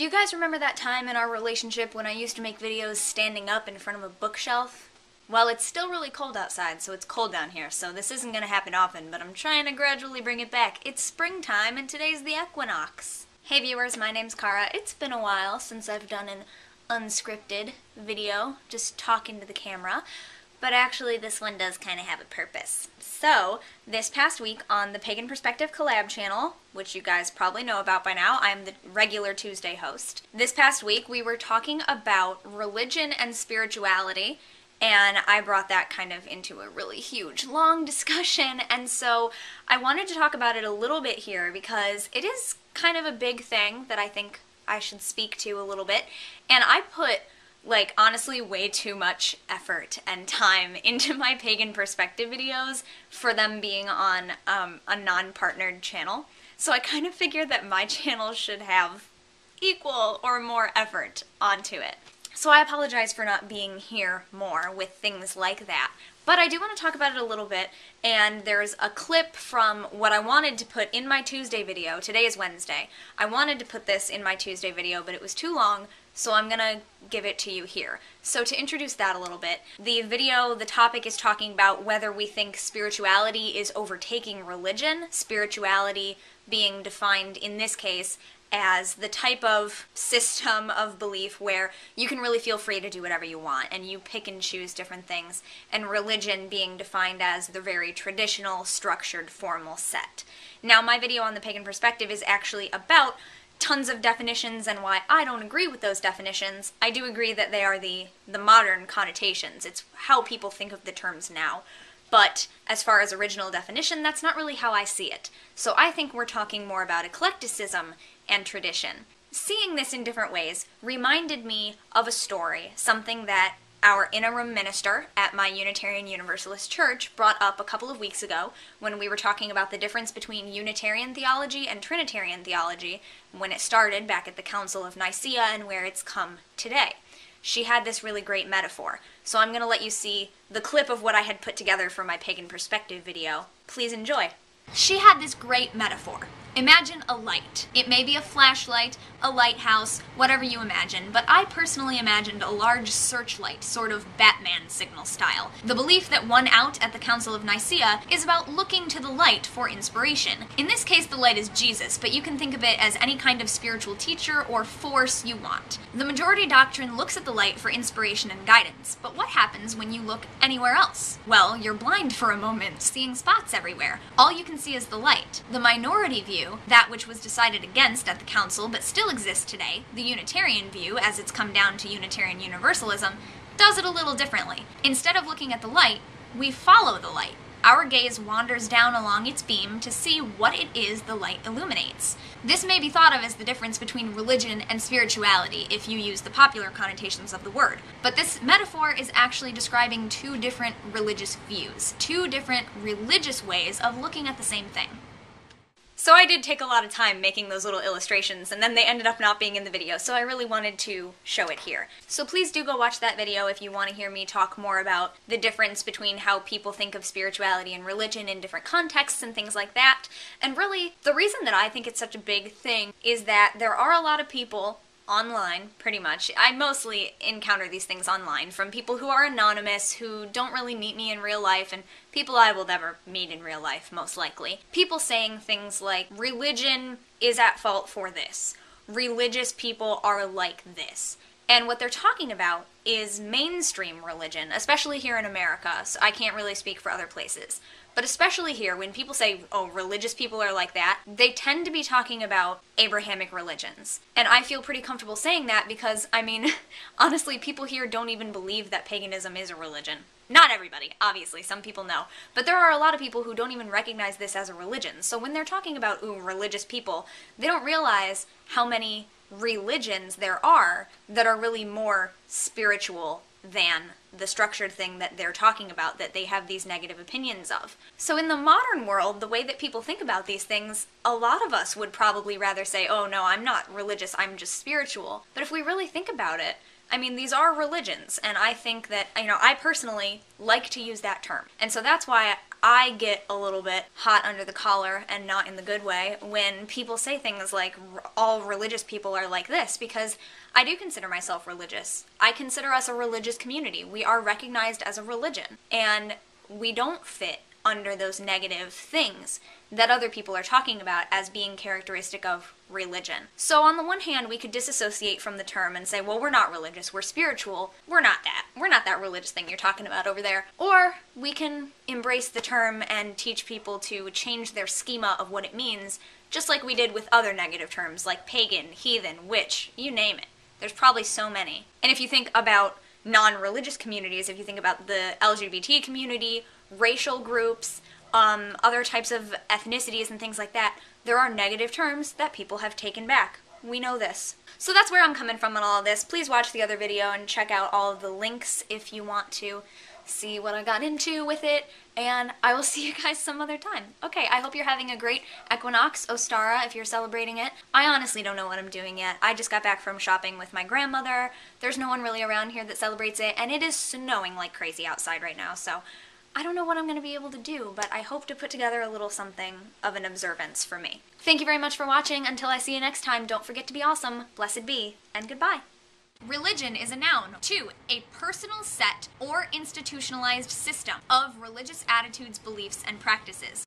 Do you guys remember that time in our relationship when I used to make videos standing up in front of a bookshelf? Well, it's still really cold outside, so it's cold down here, so this isn't going to happen often, but I'm trying to gradually bring it back. It's springtime, and today's the equinox. Hey viewers, my name's Kara. It's been a while since I've done an unscripted video, just talking to the camera, but actually this one does kind of have a purpose. So, this past week on the Pagan Perspective collab channel, which you guys probably know about by now, I'm the regular Tuesday host. This past week we were talking about religion and spirituality, and I brought that kind of into a really huge, long discussion, and so I wanted to talk about it a little bit here because it is kind of a big thing that I think I should speak to a little bit, and I put, like, honestly way too much effort and time into my Pagan Perspective videos for them being on a non-partnered channel, so I kind of figured that my channel should have equal or more effort onto it. So I apologize for not being here more with things like that. But I do want to talk about it a little bit, and there's a clip from what I wanted to put in my Tuesday video. Today is Wednesday. I wanted to put this in my Tuesday video, but it was too long, so I'm gonna give it to you here. So to introduce that a little bit, the video, the topic is talking about whether we think spirituality is overtaking religion, spirituality being defined in this case as the type of system of belief where you can really feel free to do whatever you want and you pick and choose different things, and religion being defined as the very traditional, structured, formal set. Now, my video on the Pagan Perspective is actually about tons of definitions and why I don't agree with those definitions. I do agree that they are the modern connotations. It's how people think of the terms now. But as far as original definition, that's not really how I see it. So I think we're talking more about eclecticism and tradition. Seeing this in different ways reminded me of a story, something that our interim minister at my Unitarian Universalist church brought up a couple of weeks ago when we were talking about the difference between Unitarian theology and Trinitarian theology when it started back at the Council of Nicaea and where it's come today. She had this really great metaphor, so I'm going to let you see the clip of what I had put together for my Pagan Perspective video. Please enjoy. She had this great metaphor. Imagine a light. It may be a flashlight, a lighthouse, whatever you imagine, but I personally imagined a large searchlight, sort of Batman signal style. The belief that won out at the Council of Nicaea is about looking to the light for inspiration. In this case, the light is Jesus, but you can think of it as any kind of spiritual teacher or force you want. The majority doctrine looks at the light for inspiration and guidance, but what happens when you look anywhere else? Well, you're blind for a moment, seeing spots everywhere. All you can see is the light. The minority view, that which was decided against at the council but still exists today, the Unitarian view, as it's come down to Unitarian Universalism, does it a little differently. Instead of looking at the light, we follow the light. Our gaze wanders down along its beam to see what it is the light illuminates. This may be thought of as the difference between religion and spirituality, if you use the popular connotations of the word. But this metaphor is actually describing two different religious views, two different religious ways of looking at the same thing. So I did take a lot of time making those little illustrations, and then they ended up not being in the video, so I really wanted to show it here. So please do go watch that video if you want to hear me talk more about the difference between how people think of spirituality and religion in different contexts and things like that. And really, the reason that I think it's such a big thing is that there are a lot of people online, pretty much. I mostly encounter these things online from people who are anonymous, who don't really meet me in real life, and people I will never meet in real life, most likely. People saying things like, religion is at fault for this. Religious people are like this. And what they're talking about is mainstream religion, especially here in America, so I can't really speak for other places. But especially here, when people say, oh, religious people are like that, they tend to be talking about Abrahamic religions. And I feel pretty comfortable saying that because, I mean, honestly, people here don't even believe that paganism is a religion. Not everybody, obviously, some people know. But there are a lot of people who don't even recognize this as a religion. So when they're talking about, ooh, religious people, they don't realize how many religions there are that are really more spiritual than the structured thing that they're talking about, that they have these negative opinions of. So in the modern world, the way that people think about these things, a lot of us would probably rather say, oh no, I'm not religious, I'm just spiritual. But if we really think about it, I mean, these are religions, and I think that, I personally like to use that term. And so that's why I get a little bit hot under the collar, and not in the good way, when people say things like all religious people are like this, because I do consider myself religious. I consider us a religious community. We are recognized as a religion, and we don't fit under those negative things that other people are talking about as being characteristic of religion. So on the one hand, we could disassociate from the term and say, well, we're not religious, we're spiritual, we're not that. We're not that religious thing you're talking about over there. Or we can embrace the term and teach people to change their schema of what it means, just like we did with other negative terms like pagan, heathen, witch, you name it. There's probably so many. And if you think about non-religious communities, if you think about the LGBT community, racial groups, other types of ethnicities and things like that, there are negative terms that people have taken back. We know this. So that's where I'm coming from on all of this. Please watch the other video and check out all of the links if you want to see what I got into with it, and I will see you guys some other time. Okay, I hope you're having a great equinox, Ostara, if you're celebrating it. I honestly don't know what I'm doing yet. I just got back from shopping with my grandmother. There's no one really around here that celebrates it, and it is snowing like crazy outside right now, so I don't know what I'm going to be able to do, but I hope to put together a little something of an observance for me. Thank you very much for watching. Until I see you next time, don't forget to be awesome, blessed be, and goodbye. Religion is a noun. 2. A personal set or institutionalized system of religious attitudes, beliefs, and practices.